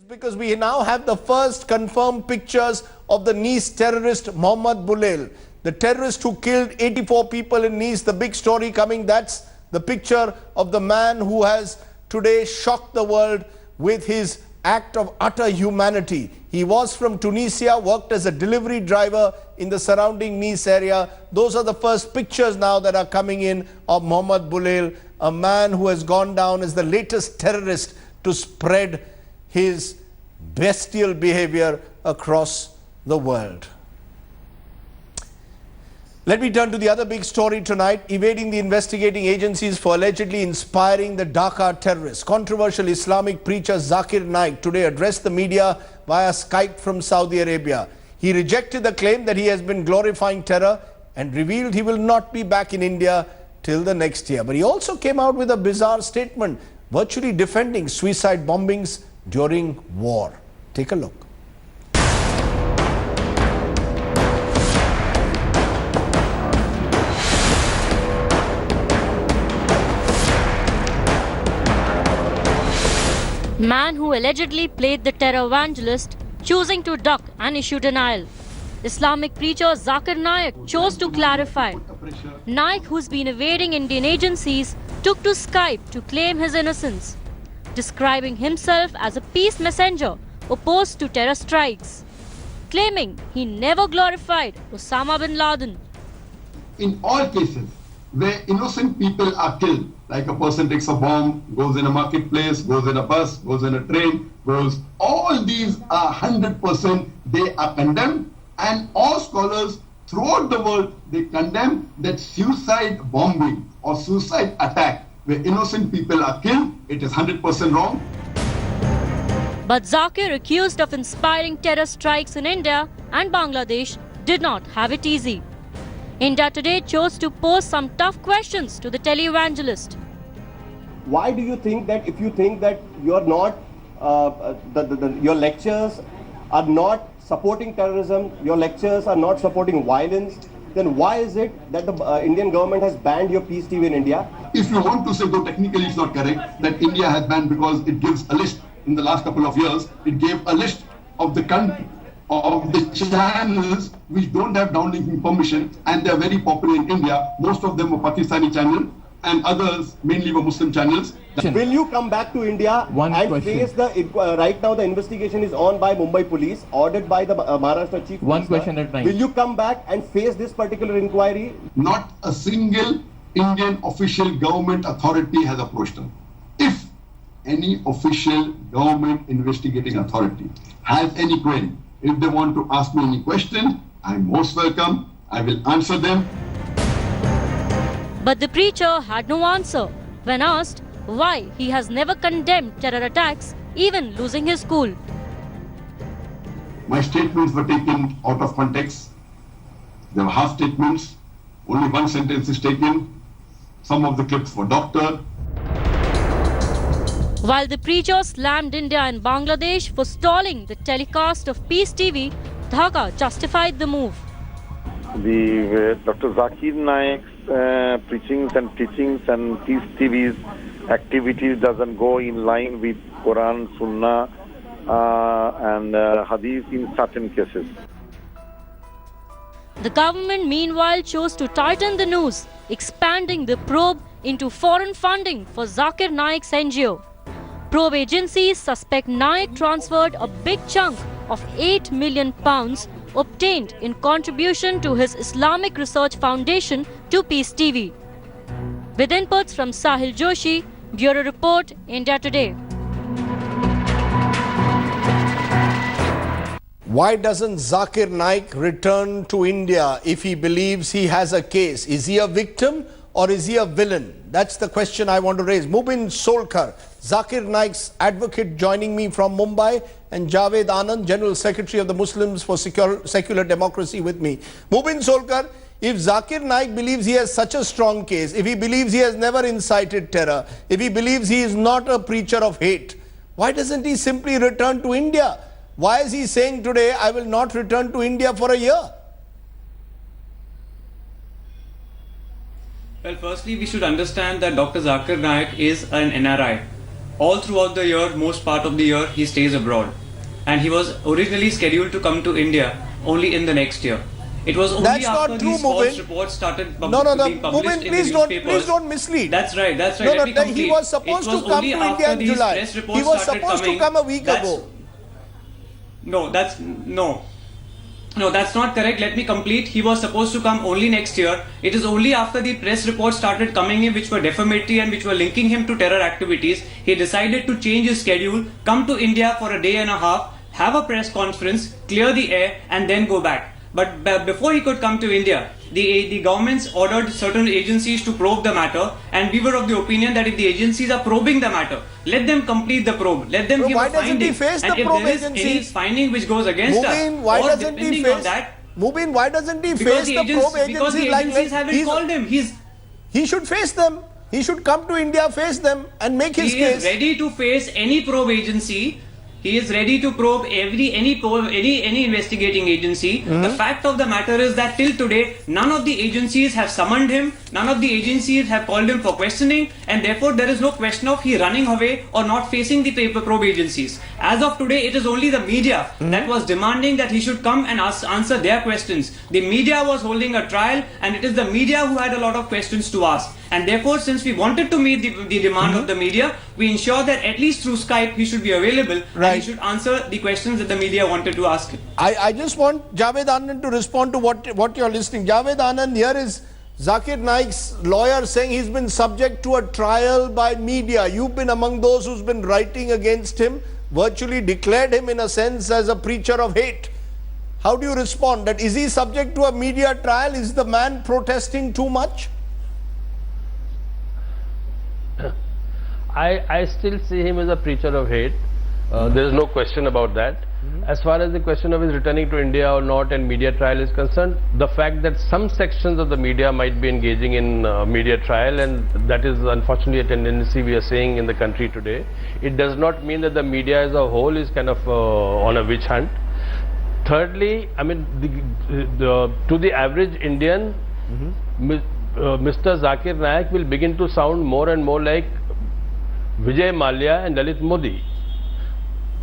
Because we now have the first confirmed pictures of the Nice terrorist Mohammed Boulel, the terrorist who killed 84 people in Nice. The big story coming, that's the picture of the man who has today shocked the world with his act of utter humanity. He was from Tunisia, worked as a delivery driver in the surrounding Nice area. Those are the first pictures now that are coming in of Mohammed Boulel, a man who has gone down as the latest terrorist to spread his bestial behavior across the world. Let me turn to the other big story tonight, evading the investigating agencies for allegedly inspiring the Dhaka terrorists. Controversial Islamic preacher Zakir Naik today addressed the media via Skype from Saudi Arabia. He rejected the claim that he has been glorifying terror and revealed he will not be back in India till the next year. But he also came out with a bizarre statement, virtually defending suicide bombings during war. Take a look. Man who allegedly played the terror evangelist, choosing to duck and issue denial. Islamic preacher Zakir Naik chose to clarify. Naik, who's been evading Indian agencies, took to Skype to claim his innocence, describing himself as a peace messenger opposed to terror strikes, claiming he never glorified Osama bin Laden. In all cases where innocent people are killed, like a person takes a bomb, goes in a marketplace, goes in a bus, goes in a train, all these are 100%, they are condemned, and all scholars throughout the world, they condemn that suicide bombing or suicide attack where innocent people are killed. It is 100% wrong. But Zakir, accused of inspiring terror strikes in India and Bangladesh, did not have it easy. India Today chose to pose some tough questions to the televangelist. Why do you think that if you think that you're not, your lectures are not supporting terrorism, your lectures are not supporting violence, then why is it that the Indian government has banned your Peace TV in India? If you want to say, though technically it's not correct, that India has banned because it gives a list in the last couple of years, it gave a list of the country, of the channels which don't have downlinking permission, and they're very popular in India. Most of them were Pakistani channels and others mainly were Muslim channels. Will you come back to India face the, right now the investigation is on by Mumbai police, ordered by the Maharashtra Chief One Minister. question at a time. Will you come back and face this particular inquiry? Not a single Indian official government authority has approached them. If any official government investigating authority has any query, if they want to ask me any question, I'm most welcome. I will answer them. But the preacher had no answer when asked why he has never condemned terror attacks, even losing his cool. My statements were taken out of context. They were half statements. Only one sentence is taken. Some of the clips were doctored. While the preacher slammed India and Bangladesh for stalling the telecast of Peace TV, Dhaka justified the move. The Dr. Zakir Naik's preachings and teachings and Peace TV's activities doesn't go in line with Quran, Sunnah and Hadith in certain cases. The government meanwhile chose to tighten the noose, expanding the probe into foreign funding for Zakir Naik's NGO. Probe agencies suspect Naik transferred a big chunk of £8 million obtained in contribution to his Islamic Research Foundation to Peace TV. With inputs from Sahil Joshi, Bureau Report, India Today. Why doesn't Zakir Naik return to India if he believes he has a case? Is he a victim or is he a villain? That's the question I want to raise. Mubin Solkar, Zakir Naik's advocate, joining me from Mumbai, and Javed Anand, General Secretary of the Muslims for Secular Democracy, with me. Mubin Solkar, if Zakir Naik believes he has such a strong case, if he believes he has never incited terror, if he believes he is not a preacher of hate, why doesn't he simply return to India? Why is he saying today, I will not return to India for a year? Well, firstly, we should understand that Dr. Zakir Naik is an NRI. all throughout the year, most part of the year, he stays abroad. And he was originally scheduled to come to India only in the next year. It was only That's after not true, these false Mubin. reports started No, being published in the newspapers. please don't mislead. That's right. No, Let me complete. he was supposed to come to India in July. He was supposed to come a week ago. No, that's not correct. Let me complete. He was supposed to come only next year. It is only after the press reports started coming in, which were defamatory and which were linking him to terror activities, he decided to change his schedule, come to India for a day and a half, have a press conference, clear the air, and then go back. But before he could come to India, the governments ordered certain agencies to probe the matter, and we were of the opinion that if the agencies are probing the matter, let them complete the probe, let them give a finding. And if there is any finding which goes against us, why or doesn't he depending on face that, Mubin, why doesn't he because face the probe agencies? because the agencies haven't called him. He should face them. He should come to India, face them, and make his case. He is ready to face any probe agency. He is ready to probe any investigating agency. The fact of the matter is that till today, none of the agencies have summoned him, none of the agencies have called him for questioning, and therefore there is no question of he running away or not facing the probe agencies. As of today, it is only the media that was demanding that he should come and answer their questions. The media was holding a trial, and it is the media who had a lot of questions to ask. And therefore, since we wanted to meet the demand of the media, we ensured that at least through Skype he should be available, and he should answer the questions that the media wanted to ask him. I just want Javed Anand to respond to what you're listening. Javed Anand, here is Zakir Naik's lawyer saying he's been subject to a trial by media. You've been among those who's been writing against him, virtually declared him in a sense as a preacher of hate. How do you respond? That is he subject to a media trial? Is the man protesting too much? I still see him as a preacher of hate. There is no question about that. As far as the question of his returning to India or not and media trial is concerned, the fact that some sections of the media might be engaging in media trial, and that is unfortunately a tendency we are seeing in the country today, it does not mean that the media as a whole is kind of on a witch hunt. Thirdly, I mean, to the average Indian, Mr. Zakir Naik will begin to sound more and more like Vijay Mallya and Lalit Modi.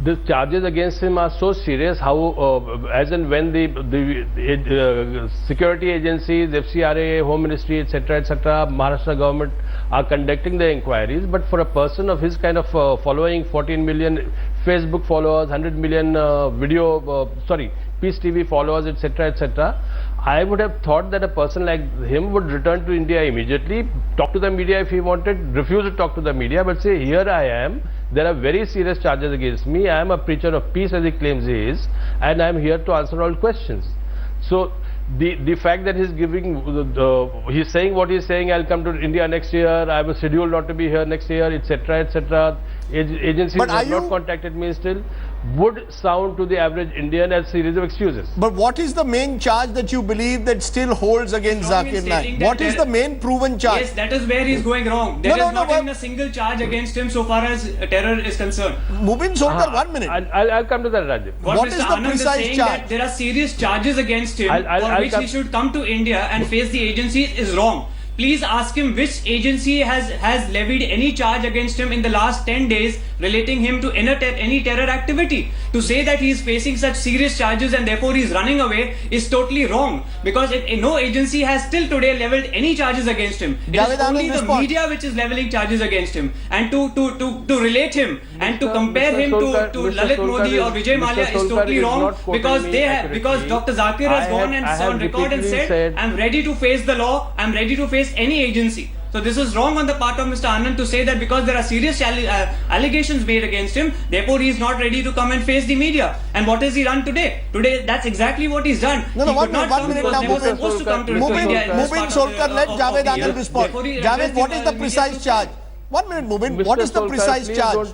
The charges against him are so serious, as and when the security agencies, FCRA, Home Ministry, etc., Maharashtra government are conducting the inquiries. But for a person of his kind of following, 14 million Facebook followers, 100 million Peace TV followers, etc., I would have thought that a person like him would return to India immediately, talk to the media if he wanted, refuse to talk to the media, but say, here I am, there are very serious charges against me, I am a preacher of peace as he claims he is, and I am here to answer all questions. So the fact that he's he's saying what he's saying, I'll come to India next year, I have a schedule not to be here next year, etc., agencies have not contacted me still, would sound to the average Indian as a series of excuses. But what is the main charge that you believe that still holds against Zakir Naik? What is the main proven charge? Yes, that is where he's going wrong. There is not even a single charge against him so far as terror is concerned. Mubin Solkar, 1 minute. I'll come to that, Rajiv. What is the precise charge? That there are serious charges against him for which he should come to India and face the agencies is wrong. Please ask him which agency has levied any charge against him in the last 10 days relating him to any terror activity. To say that he is facing such serious charges and therefore he is running away is totally wrong, because no agency has till today leveled any charges against him. It is only the media which is leveling charges against him, and to relate him and to compare him to Lalit Modi or Vijay Mallya is totally wrong, because Dr. Zakir has gone and on record and said, I'm ready to face the law, I'm ready to face any agency. So this is wrong on the part of Mr. Anand to say that because there are serious allegations made against him, therefore he is not ready to come and face the media. And what has he done today? Today, that's exactly what he's done. He could not come because they were supposed to come to India. Mubin Solkar, let Javed Anand respond. Javed, what is the precise charge? 1 minute, Mubin. What is the precise charge?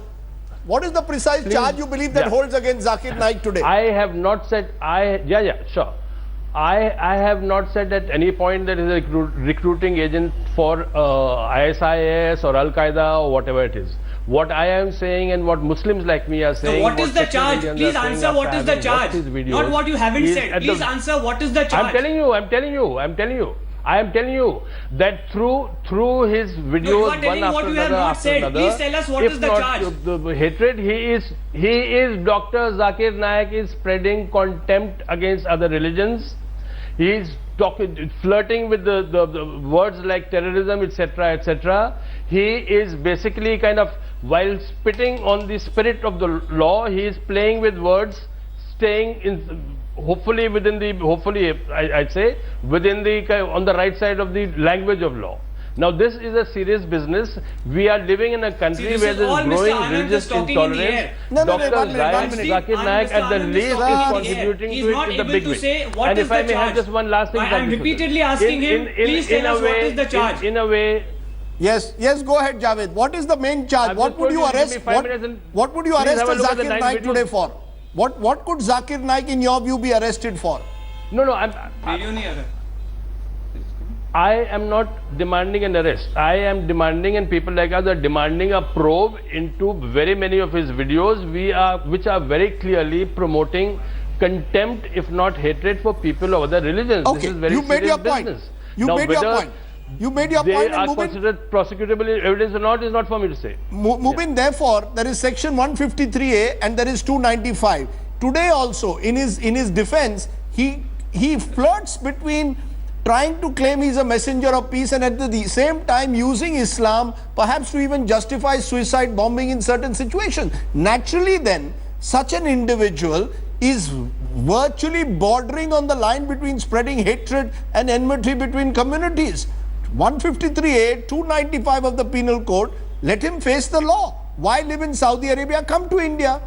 What is the precise charge you believe that holds against Zakir Naik today? I have not said, sure. I have not said at any point that he is a recruiting agent for ISIS or Al-Qaeda or whatever it is. What I am saying and what Muslims like me are saying. So what is the charge? Please answer what is the charge. Not what you haven't said. Please answer what is the charge. I'm telling you. I am telling you that through his videos, one after another, Please tell us what is the charge. The hatred, he is Dr. Zakir Naik is spreading contempt against other religions. He is flirting with the words like terrorism, etc., etc. He is basically kind of, while spitting on the spirit of the law, he is playing with words, staying in, hopefully within the, I'd say, within the, on the right side of the language of law. Now this is a serious business. We are living in a country where there is growing religious intolerance. Dr. Zakir Naik at the least is contributing to it in the big way. And if I may have just one last thing. I am repeatedly asking him, please tell us what is the charge. In a way. Yes, go ahead, Javed. What is the main charge? What would you arrest? What would you arrest Zakir Naik today for? What could Zakir Naik, in your view, be arrested for? No, I am not demanding an arrest. I am demanding, and people like us are demanding, a probe into very many of his videos, which are very clearly promoting contempt, if not hatred, for people of other religions. Okay, this is very you made your business. point. You made your point. You made your point. They are considered prosecutable evidence or not is not for me to say. Mubin, therefore, there is section 153A and there is 295. Today also, in his defense, he flirts between trying to claim he's a messenger of peace and at the same time using Islam perhaps to even justify suicide bombing in certain situations. Naturally then, such an individual is virtually bordering on the line between spreading hatred and enmity between communities. 153A, 295 of the Penal Code, let him face the law. Why live in Saudi Arabia? Come to India.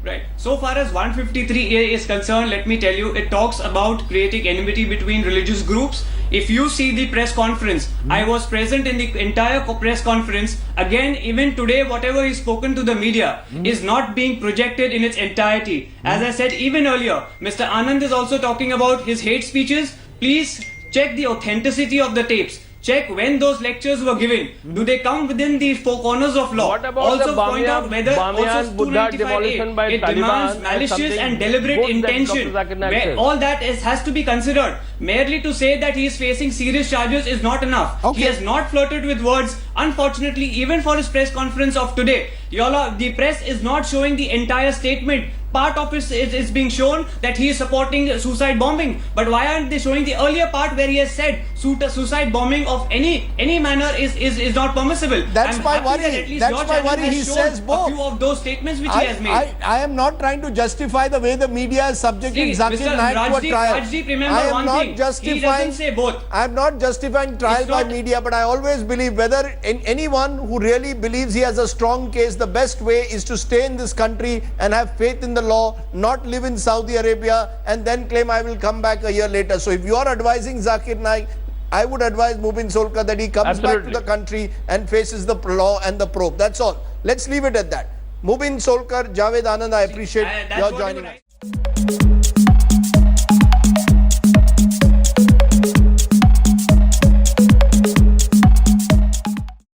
Right. So far as 153A is concerned, let me tell you, it talks about creating enmity between religious groups. If you see the press conference, I was present in the entire press conference. Again, even today, whatever is spoken to the media is not being projected in its entirety. As I said even earlier, Mr. Anand is also talking about his hate speeches. Please check the authenticity of the tapes. Check when those lectures were given. Do they come within the four corners of law? What about also the point out whether also Buddha demolition by it demands malicious and deliberate intention. Where all that has to be considered. Merely to say that he is facing serious charges is not enough. Okay. He has not flirted with words. Unfortunately, even for his press conference of today, the press is not showing the entire statement. Part of it is being shown that he is supporting suicide bombing. But why aren't they showing the earlier part where he has said suicide bombing of any manner is not permissible? That's my worry. That's my worry. He says both. A few of those statements which he has made. I am not trying to justify the way the media is subjecting Zakir Naik to a trial. Rajdeep, remember one thing. He doesn't say both. I am not justifying trial by media, but I always believe whether anyone who really believes he has a strong case, the best way is to stay in this country and have faith in the law, not live in Saudi Arabia and then claim I will come back a year later. So if you are advising Zakir Naik, I would advise Mubin Solkar that he comes back to the country and faces the law and the probe. That's all. Let's leave it at that. Mubin Solkar, Javed Anand, I appreciate your joining us.